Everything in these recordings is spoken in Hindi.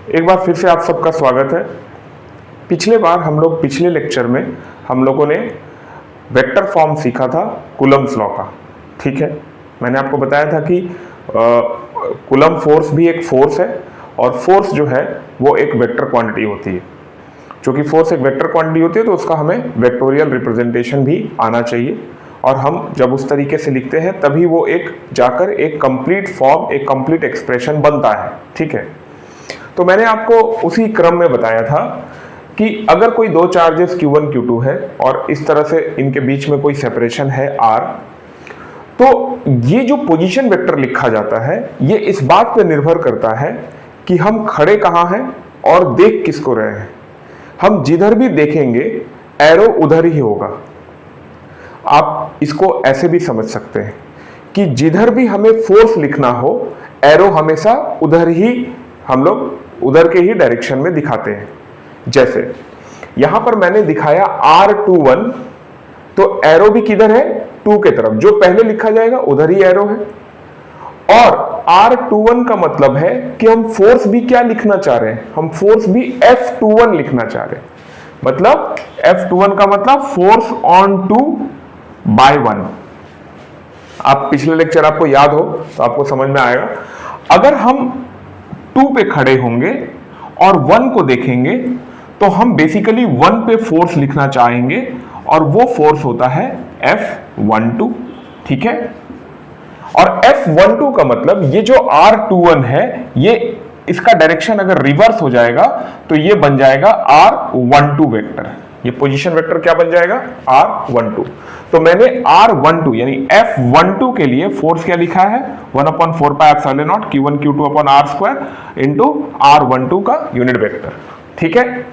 एक बार फिर से आप सबका स्वागत है। पिछले लेक्चर में हम लोगों ने वेक्टर फॉर्म सीखा था कूलम्ब्स लॉ का। ठीक है, मैंने आपको बताया था कि कूलम्ब फोर्स भी एक फोर्स है और फोर्स जो है वो एक वेक्टर क्वांटिटी होती है। चूंकि फोर्स एक वेक्टर क्वांटिटी होती है तो उसका हमें वेक्टोरियल रिप्रेजेंटेशन भी आना चाहिए, और हम जब उस तरीके से लिखते हैं तभी वो जाकर एक कंप्लीट फॉर्म, एक कंप्लीट एक्सप्रेशन बनता है। ठीक है, तो मैंने आपको उसी क्रम में बताया था कि अगर कोई दो चार्जेस Q1 Q2 है और इस तरह से इनके बीच में कोई सेपरेशन है R, तो ये जो पोजीशन वेक्टर लिखा जाता है ये इस बात पर निर्भर करता है कि हम खड़े कहाँ हैं और देख किसको रहे हैं। हम जिधर भी देखेंगे एरो उधर ही होगा। आप इसको ऐसे भी समझ सकते हैं कि जिधर भी हमें फोर्स लिखना हो एरो हमेशा उधर ही, हम लोग उधर के ही डायरेक्शन में दिखाते हैं। जैसे यहां पर मैंने दिखाया R21, तो एरो भी किधर है? 2 के तरफ। जो पहले लिखा जाएगा उधर ही एरो है। और R21 का मतलब है कि हम फोर्स भी क्या लिखना चाह रहे हैं? हम फोर्स भी F21 लिखना चाह रहे हैं। मतलब F21 का मतलब फोर्स ऑन 2 बाय 1। आप पिछले लेक्चर आपको याद हो तो आपको समझ में आएगा। अगर हम 2 पे खड़े होंगे और 1 को देखेंगे तो हम बेसिकली 1 पे फोर्स लिखना चाहेंगे और वो फोर्स होता है F12। ठीक है, और F12 का मतलब ये जो R21 है, ये इसका डायरेक्शन अगर रिवर्स हो जाएगा तो ये बन जाएगा R12 वेक्टर। ये पोजीशन वेक्टर क्या बन जाएगा? R12। तो मैंने R12 यानी F12 के लिए फोर्स क्या लिखा है? 1/4 pi epsilon not Q1 Q2 upon R square into R12 का यूनिट वेक्टर। ठीक है,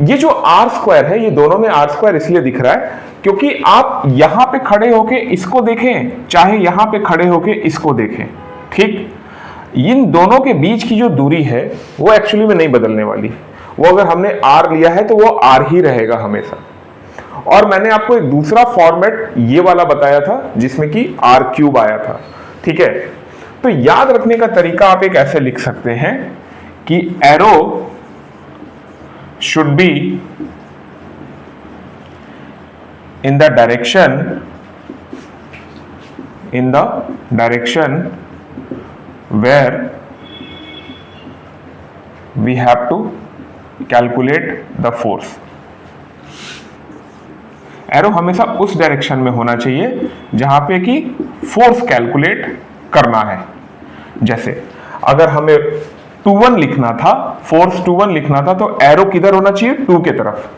ये जो R स्क्वायर है, ये दोनों में R स्क्वायर इसलिए दिख रहा है क्योंकि आप यहां पे खड़े होके इसको देखें चाहे यहां पे खड़े होके इसको देखें, ठीक, इन दोनों के बीच की जो दूरी है वो एक्चुअली में नहीं बदलने वाली। वो अगर हमने R लिया है तो वो R ही रहेगा हमेशा। और मैंने आपको एक दूसरा फॉर्मेट ये वाला बताया था जिसमें कि R³ आया था। ठीक है, तो याद रखने का तरीका आप एक ऐसे लिख सकते हैं कि arrow should be in the direction where we have to calculate the force। Arrow हमेशा उस डायरेक्शन में होना चाहिए जहां पे कि फोर्स कैलकुलेट करना है। जैसे अगर हमें 21 लिखना था, फोर्स 21 लिखना था, तो एरो किधर होना चाहिए? 2 के तरफ।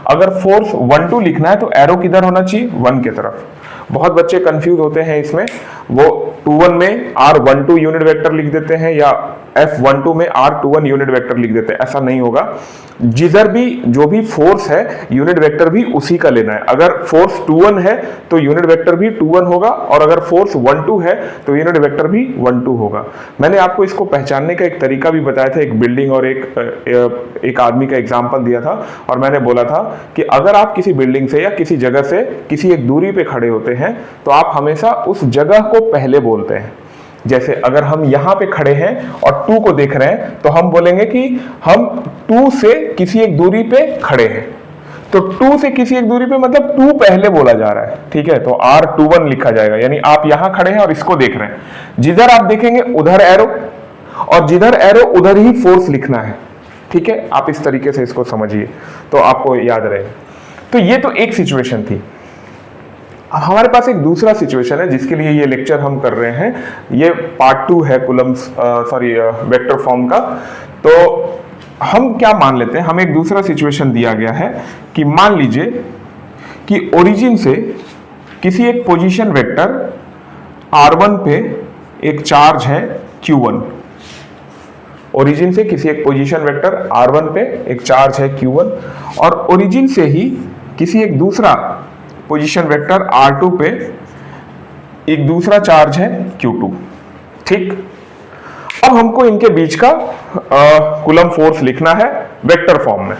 अगर फोर्स 12 लिखना है तो एरो किधर होना चाहिए? 1 के तरफ। बहुत बच्चे कंफ्यूज होते हैं इसमें, वो 21 में R12 यूनिट वेक्टर लिख देते हैं या F12 में R21 यूनिट वेक्टर लिख देते हैं। ऐसा नहीं होगा। जिधर भी जो भी फोर्स है यूनिट वेक्टर भी उसी का लेना है। अगर फोर्स 21 है तो यूनिट वेक्टर भी 21 होगा, और अगर फोर्स 12 है तो यूनिट वेक्टर भी 12 होगा। मैंने आपको इसको पहचानने का एक तरीका भी बताया था, एक बिल्डिंग और एक आदमी का एग्जाम्पल दिया था, और मैंने बोला था कि अगर आप किसी बिल्डिंग से या किसी जगह से किसी एक दूरी पे खड़े होते हैं तो आप हमेशा उस जगह को पहले बोलते हैं। जैसे अगर हम यहां पे खड़े हैं और 2 को देख रहे हैं तो हम बोलेंगे कि हम 2 से किसी एक दूरी पे खड़े हैं। तो 2 से किसी एक दूरी पे मतलब 2 पहले बोला जा रहा है। ठीक है, तो R21 लिखा जाएगा, यानी आप यहां खड़े हैं और इसको देख रहे हैं। जिधर आप देखेंगे उधर एरो, और जिधर एरो उधर ही फोर्स लिखना है। ठीक है, आप इस तरीके से इसको समझिए तो आपको याद रहे। तो ये तो एक सिचुएशन थी। अब हमारे पास एक दूसरा सिचुएशन है जिसके लिए ये लेक्चर हम कर रहे हैं। ये पार्ट 2 है कूलम्ब्स वेक्टर फॉर्म का। तो हम क्या मान लेते हैं, हमें एक दूसरा सिचुएशन दिया गया है कि मान लीजिए कि ओरिजिन से किसी एक पोजीशन वेक्टर R1 पे एक चार्ज है Q1। ओरिजिन से किसी एक पोजीशन वेक्टर R1 पे एक चार्ज है Q1, और ओरिजिन से ही किसी एक दूसरा पोजीशन वेक्टर R2 पे एक दूसरा चार्ज है Q2। ठीक, अब हमको इनके बीच का कूलम्ब फोर्स लिखना है वेक्टर फॉर्म में।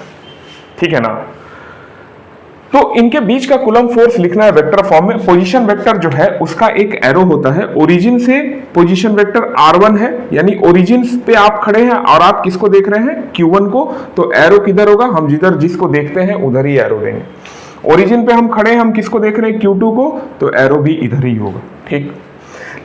ठीक है ना। तो इनके बीच का कूलम फोर्स लिखना है वेक्टर फॉर्म में। पोजीशन वेक्टर जो है उसका एक एरो होता है, ओरिजिन से पोजीशन वेक्टर r1 है, यानी ओरिजिन पे आप खड़े हैं और आप किसको देख रहे हैं, q1 को, तो एरो किधर होगा, हम जिधर जिसको देखते हैं उधर ही एरो देंगे। ओरिजिन पे हम खड़े हैं, हम किसको देख रहे हैं, q2 को, तो एरो भी इधर ही होगा, ठीक।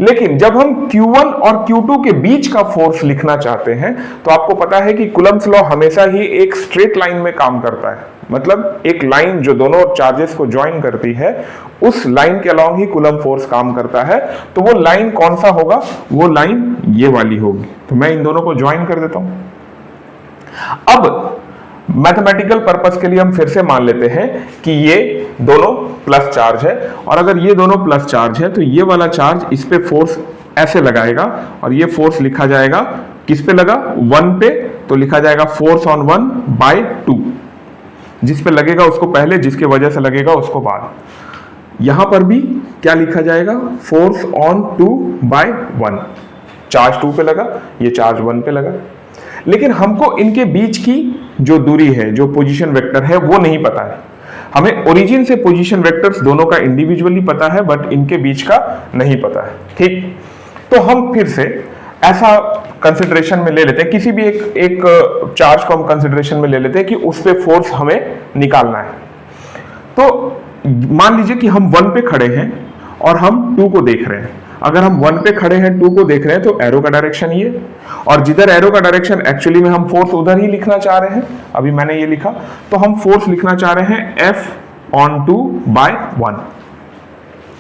लेकिन जब हम Q1 और Q2 के बीच का फोर्स लिखना चाहते हैं तो आपको पता है कि कूलम्स लॉ हमेशा ही एक स्ट्रेट लाइन में काम करता है, मतलब एक लाइन जो दोनों चार्जेस को ज्वाइन करती है उस लाइन के अलोंग ही कूलम फोर्स काम करता है। तो वो लाइन कौन सा होगा, वो लाइन ये वाली होगी। तो मैं इन दोनों को ज्वाइन कर देता हूं। अब मैथमेटिकल पर्पस के लिए हम फिर से मान लेते हैं कि ये दोनों प्लस चार्ज है, और अगर ये दोनों प्लस चार्ज है तो ये वाला चार्ज इस पे फोर्स ऐसे लगाएगा और ये फोर्स लिखा जाएगा किस पे लगा, 1 पे, तो लिखा जाएगा फोर्स ऑन 1 बाय 2। जिस पे लगेगा उसको पहले, जिसके वजह से लगेगा उसको बाद। यहां पर भी क्या लिखा जाएगा, फोर्स ऑन 2 बाय 1। चार्ज 2 पे लगा, ये चार्ज 1 पे लगा। लेकिन हमको इनके बीच की जो दूरी है, जो पोजीशन वेक्टर है, वो नहीं पता है। हमें ओरिजिन से पोजीशन वेक्टर्स दोनों का इंडिविजुअली पता है, बट इनके बीच का नहीं पता है, ठीक। तो हम फिर से ऐसा कंसिडरेशन में ले लेते हैं, किसी भी एक चार्ज को हम कंसिडरेशन में ले लेते हैं कि उस पे फोर्स हमें निकालना है। तो मान लीजिए कि हम 1 पे खड़े हैं और हम 2 को देख रहे हैं। अगर हम 1 पे खड़े हैं, 2 को देख रहे हैं, तो एरो का डायरेक्शन ये, और जिधर एरो का डायरेक्शन एक्चुअली में हम फोर्स उधर ही लिखना चाह रहे हैं। अभी मैंने ये लिखा, तो हम फोर्स लिखना चाह रहे हैं F on 2 by 1,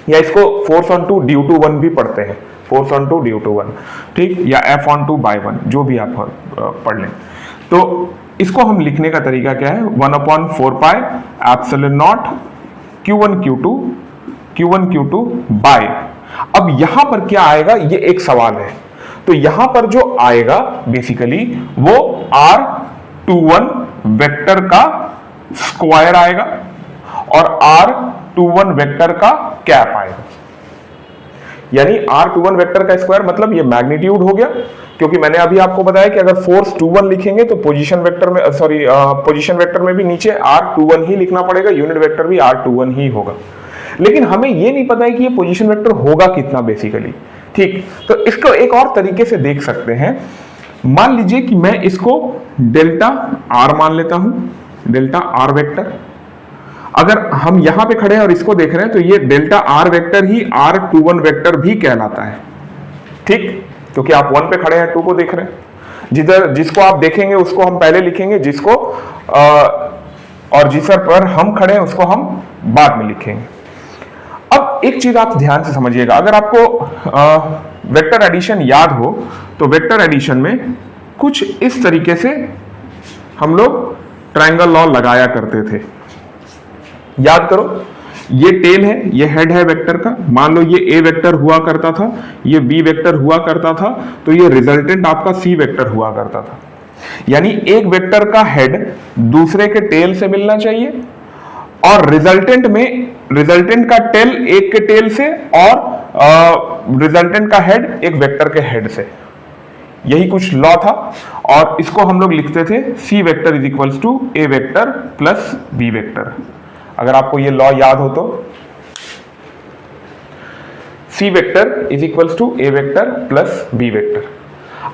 या इसको फोर्स ऑन 2 ड्यू टू 1 भी पढ़ते हैं, फोर्स ऑन 2 ड्यू टू 1, ठीक, या F on 2 by 1, जो भी आप पढ़ लें। तो इसको हम लिखने का तरीका क्या है, 1/4 pi epsilon not Q1 Q2 bye. अब यहां पर क्या आएगा, ये एक सवाल है। तो यहां पर जो आएगा बेसिकली वो R21 वेक्टर का स्क्वायर आएगा और R21 वेक्टर का कैप आएगा। यानी R21 वेक्टर का स्क्वायर मतलब ये मैग्नीट्यूड हो गया, क्योंकि मैंने अभी आपको बताया कि अगर फोर्स 21 लिखेंगे तो पोजीशन वेक्टर में, पोजीशन वेक्टर में भी नीचे R21 ही लिखना पड़ेगा, यूनिट वेक्टर भी R21 ही होगा। लेकिन हमें ये नहीं पता है कि ये पोजीशन वेक्टर होगा कितना बेसिकली, ठीक। तो इसको एक और तरीके से देख सकते हैं। मान लीजिए कि मैं इसको डेल्टा R मान लेता हूं, डेल्टा R वेक्टर। अगर हम यहां पे खड़े हैं और इसको देख रहे हैं तो ये डेल्टा R वेक्टर ही R21 वेक्टर भी कहलाता है, ठीक, क्योंकि आप 1 पे खड़े हैं, 2 को देख रहे हैं। जिधर जिसको आप देखेंगे उसको हम पहले लिखेंगे, जिसको और जिस पर हम खड़े हैं उसको हम बाद में लिखेंगे। अब एक चीज आप ध्यान से समझिएगा, अगर आपको वेक्टर एडिशन याद हो तो वेक्टर एडिशन में कुछ इस तरीके से हम लोग ट्रायंगल लॉ लगाया करते थे। याद करो, ये टेल है, ये हेड है वेक्टर का। मान लो ये ए वेक्टर हुआ करता था, ये बी वेक्टर हुआ करता था, तो ये रिजल्टेंट आपका सी वेक्टर हुआ करता था। यानी एक वेक्टर का हेड दूसरे के टेल से मिलना चाहिए, और रिजल्टेंट में रिजल्टेंट का टेल एक के टेल से, और रिजल्टेंट का हेड एक वेक्टर के हेड से। यही कुछ लॉ था, और इसको हम लोग लिखते थे C vector is equals to A vector plus B vector. अगर आपको ये लॉ याद हो तो C vector is equals to A vector plus B vector.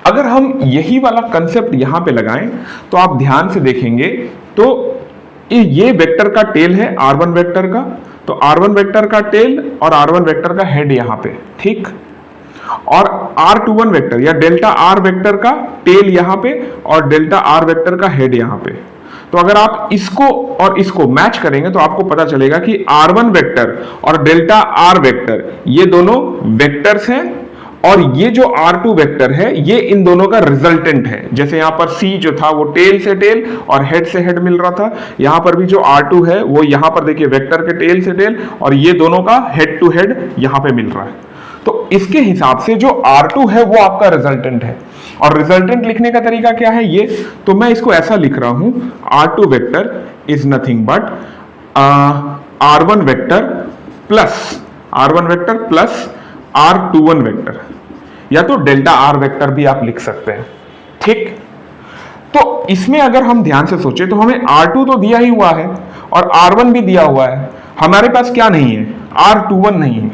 अगर हम यही वाला कंसेप्ट यहां पे लगाएं तो आप ध्यान से देखेंगे तो ये वेक्टर का टेल है R1 वेक्टर का, तो R1 वेक्टर का टेल और R1 वेक्टर का हेड यहां पे, ठीक। और R21 वेक्टर या डेल्टा R वेक्टर का टेल यहां पे और डेल्टा R वेक्टर का हेड यहां पे। तो अगर आप इसको और इसको मैच करेंगे तो आपको पता चलेगा कि R1 वेक्टर और डेल्टा R वेक्टर ये दोनों वेक्टर्स हैं, और ये जो R2 वेक्टर है ये इन दोनों का रिजल्टेंट है। जैसे यहां पर C जो था वो टेल से टेल और हेड से हेड मिल रहा था, यहां पर भी जो R2 है वो यहां पर देखिए वेक्टर के टेल से टेल और ये दोनों का हेड टू हेड यहां पे मिल रहा है। तो इसके हिसाब से जो R2 है वो आपका रिजल्टेंट है। और रिजल्टेंट लिखने का तरीका क्या है ये, तो मैं इसको ऐसा लिख रहा हूं, R2 vector is nothing but R1 vector plus R21 vector, या तो डेल्टा R वेक्टर भी आप लिख सकते हैं, ठीक। तो इसमें अगर हम ध्यान से सोचे तो हमें R2 तो दिया ही हुआ है और R1 भी दिया हुआ है, हमारे पास क्या नहीं है, R21 नहीं है।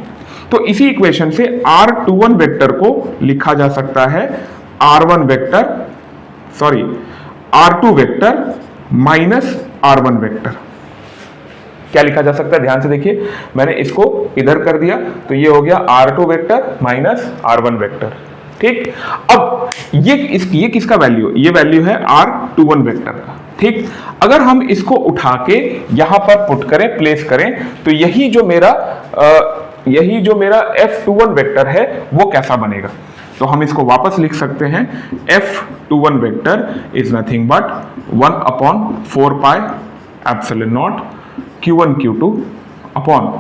तो इसी इक्वेशन से R21 वेक्टर को लिखा जा सकता है R1 vector, sorry R2 vector minus R1 vector. क्या लिखा जा सकता है, ध्यान से देखिए, मैंने इसको इधर कर दिया तो ये हो गया R2 vector minus R1 vector. ठीक, अब ये किसका वैल्यू, ये वैल्यू है R21 वेक्टर का। ठीक, अगर हम इसको उठा के यहां पर पुट करें, प्लेस करें, तो यही जो मेरा F21 वेक्टर है वो कैसा बनेगा, तो हम इसको वापस लिख सकते हैं F21 vector is nothing but 1/4 pi epsilon not Q1 Q2 upon,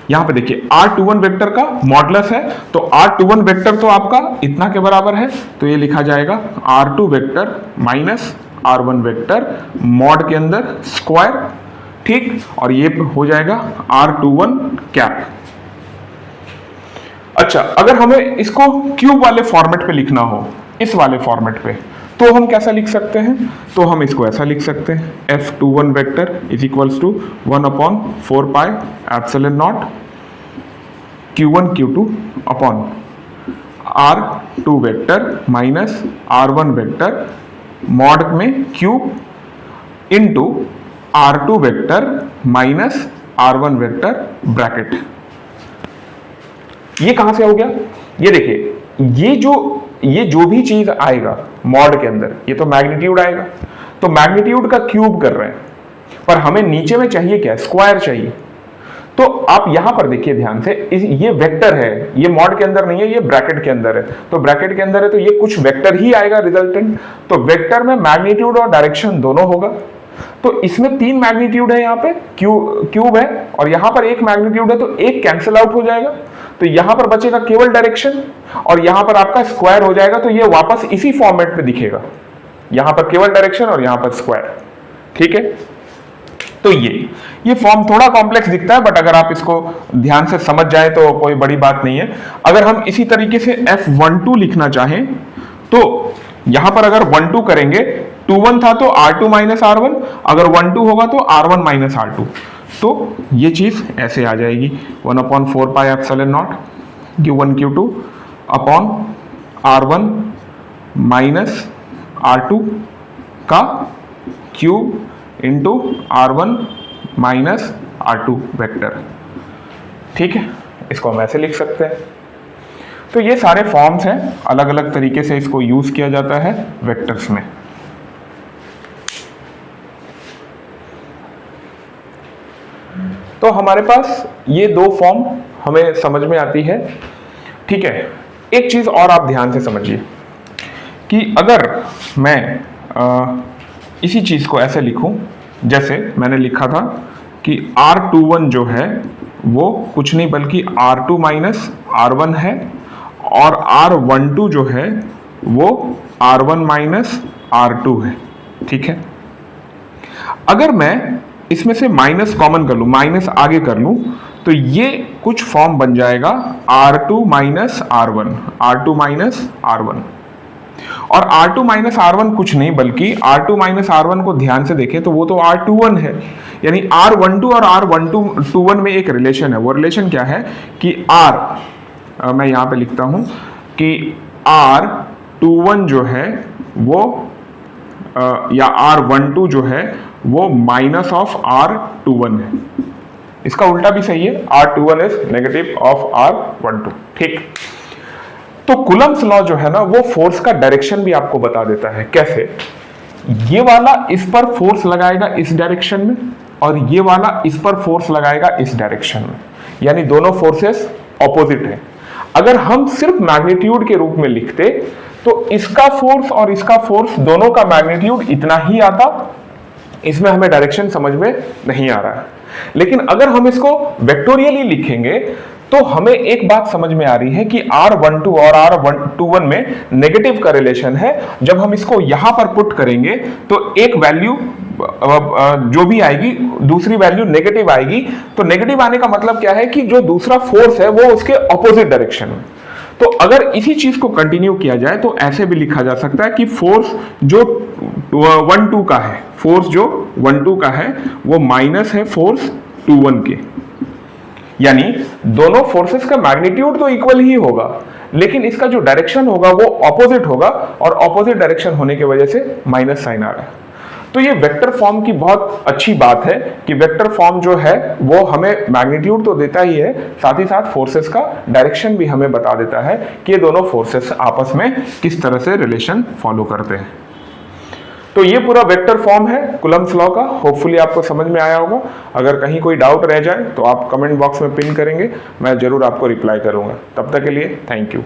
यहां पे देखिए R21 वेक्टर का मॉडुलस है, तो R21 वेक्टर तो आपका इतना के बराबर है, तो ये लिखा जाएगा R2 vector minus R1 vector mod के अंदर स्क्वायर। ठीक, और ये हो जाएगा R21 कैप। अच्छा, अगर हमें इसको क्यूब वाले फॉर्मेट पे लिखना हो, इस वाले फॉर्मेट पे, तो हम कैसा लिख सकते हैं, तो हम इसको ऐसा लिख सकते हैं F21 vector is equals to 1/4 pi epsilon not Q1 Q2 upon R2 vector minus R1 vector mod में cube into R2 vector minus R1 vector bracket. ये कहां से हो गया, ये देखिए, ये जो भी चीज आएगा मॉड के अंदर, ये तो मैग्नीट्यूड आएगा, तो मैग्नीट्यूड का क्यूब कर रहे हैं, पर हमें नीचे में चाहिए क्या, स्क्वायर चाहिए। तो आप यहां पर देखिए ध्यान से, ये वेक्टर है, ये मॉड के अंदर नहीं है, ये ब्रैकेट के अंदर है, तो ब्रैकेट के अंदर है तो ये कुछ वेक्टर ही आएगा रिजल्टेंट, तो वेक्टर में मैग्नीट्यूड और डायरेक्शन दोनों होगा। तो इसमें 3 मैग्नीट्यूड है, यहाँ पे क्यूब है और यहाँ पर 1 मैग्नीट्यूड है, तो 1 कैंसिल आउट हो जाएगा, तो यहां पर बचेगा केवल डायरेक्शन और यहां पर आपका स्क्वायर हो जाएगा, तो ये वापस इसी फॉर्मेट पे दिखेगा, यहां पर केवल डायरेक्शन और यहां पर स्क्वायर। ठीक है, तो ये फॉर्म थोड़ा कॉम्प्लेक्स दिखता है, बट अगर आप इसको ध्यान से समझ जाए तो कोई बड़ी बात नहीं है। अगर हम इसी तरीके से F12 लिखना चाहें, तो यहां पर अगर 12 करेंगे, 21 था तो R2 माइनस R1, अगर 12 होगा तो R1 माइनस R2, तो ये चीज ऐसे आ जाएगी 1/4 pi epsilon not Q1 Q2 upon R1 minus R2 का cube into R1 minus R2 vector. ठीक है, इसको हम ऐसे लिख सकते हैं। तो ये सारे फॉर्म्स हैं, अलग अलग तरीके से इसको यूज किया जाता है वेक्टर्स में। तो हमारे पास ये 2 फॉर्म हमें समझ में आती है। ठीक है, एक चीज और आप ध्यान से समझिए कि अगर मैं इसी चीज को ऐसे लिखूं, जैसे मैंने लिखा था कि R21 जो है वो कुछ नहीं बल्कि R2 माइनस R1 है और R12 जो है वो R1 माइनस R2 है। ठीक है, अगर मैं इसमें से माइनस कॉमन कर लूं, माइनस आगे कर लूं, तो ये कुछ फॉर्म बन जाएगा R2 minus R1, R2 minus R1। और R2 माइनस R1 कुछ नहीं बल्कि R2 माइनस R1 को ध्यान से देखें तो वो तो R21 है, यानी R12 और R21 में एक रिलेशन है। वो रिलेशन क्या है कि मैं यहां पे लिखता हूं कि R21 जो है वो या R12 जो है वो माइनस ऑफ R21 है। इसका उल्टा भी सही है, R21 is negative of R12। ठीक, तो कूलम्ब्स लॉ जो है ना वो फोर्स का डायरेक्शन भी आपको बता देता है। कैसे, ये वाला इस पर फोर्स लगाएगा इस डायरेक्शन में और ये वाला इस पर फोर्स लगाएगा इस डायरेक्शन में, यानी दोनों फोर्सेस ऑपोजिट है। अगर हम सिर्फ मैग्नीट्यूड के रूप में लिखते तो इसका फोर्स और इसका फोर्स दोनों का मैग्नीट्यूड इतना ही आता, इसमें हमें डायरेक्शन समझ में नहीं आ रहा है। लेकिन अगर हम इसको वेक्टोरियली लिखेंगे तो हमें एक बात समझ में आ रही है कि R12 और R21 में नेगेटिव का रिलेशन है। जब हम इसको यहां पर पुट करेंगे तो एक वैल्यू जो भी आएगी दूसरी वैल्यू नेगेटिव आएगी। तो नेगेटिव आने का मतलब क्या है कि जो दूसरा फोर्स है वो उसके ऑपोजिट डायरेक्शन में। तो अगर इसी चीज को कंटिन्यू किया जाए तो ऐसे भी लिखा जा सकता है कि फोर्स जो 1-2 का है, फोर्स जो 1-2 का है वो माइनस है फोर्स 2-1 के। यानी दोनों फोर्सेस का मैग्नीट्यूड तो इक्वल ही होगा, लेकिन इसका जो डायरेक्शन होगा वो ऑपोजिट होगा, और ऑपोजिट डायरेक्शन होने की वजह से माइनस साइन आ रहा है। तो ये वेक्टर फॉर्म की बहुत अच्छी बात है कि वेक्टर फॉर्म जो है वो हमें मैग्नीट्यूड तो देता ही है, साथ ही साथ फोर्सेस का डायरेक्शन भी हमें बता देता है कि ये दोनों फोर्सेस आपस में किस तरह से रिलेशन फॉलो करते हैं। तो ये पूरा वेक्टर फॉर्म है कूलम्ब्स लॉ का। होपफुली आपको समझ में आया होगा। अगर कहीं कोई डाउट रह जाए तो आप कमेंट बॉक्स में पिन करेंगे, मैं जरूर आपको रिप्लाई करूंगा। तब तक के लिए थैंक यू।